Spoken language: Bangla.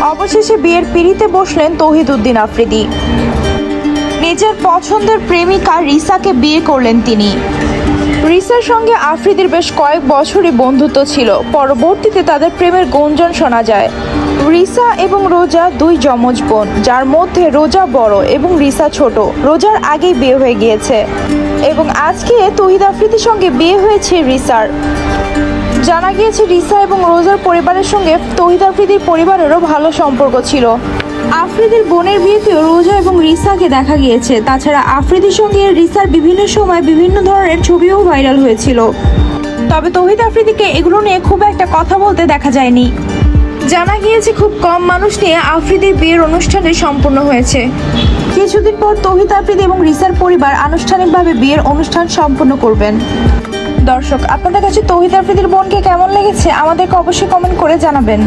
অবশেষে বিয়ের পিঁড়িতে বসলেন তৌহিদ উদ্দিন আফ্রিদি। নিজের পছন্দের প্রেমিকা রিসাকে বিয়ে করলেন তিনি। রিসার সঙ্গে আফ্রিদির বেশ কয়েক বছরই বন্ধুত্ব ছিল। পরবর্তীতে তাদের প্রেমের গুঞ্জন শোনা যায়। রিসা এবং রোজা দুই যমজ বোন, যার মধ্যে রোজা বড় এবং রিসা ছোট। রোজার আগেই বিয়ে হয়ে গিয়েছে এবং আজকে তৌহিদ আফ্রিদির সঙ্গে বিয়ে হয়েছে রিসার। জানা গিয়েছে রিসা এবং রোজার পরিবারের সঙ্গে তৌহিদ আফ্রিদির পরিবারেরও ভালো সম্পর্ক ছিল। আফ্রিদির বোনের বিয়েতেও রোজা এবং রিসাকে দেখা গিয়েছে। তাছাড়া আফ্রিদির সঙ্গে রিসার বিভিন্ন সময় বিভিন্ন ধরনের ছবিও ভাইরাল হয়েছিল। তবে তৌহিদ আফ্রিদিকে এগুলো নিয়ে খুব একটা কথা বলতে দেখা যায়নি। জানা গিয়েছে খুব কম মানুষ নিয়ে আফ্রিদির বিয়ের অনুষ্ঠানে সম্পূর্ণ হয়েছে। কিছুদিন পর তৌহিদ আফ্রিদি এবং রিসার পরিবার আনুষ্ঠানিকভাবে বিয়ের অনুষ্ঠান সম্পন্ন করবেন। দর্শক, আপনাদের কাছে তৌহিদ আফ্রিদির বোনকে কেমন লেগেছে আমাদেরকে অবশ্যই কমেন্ট করে জানাবেন।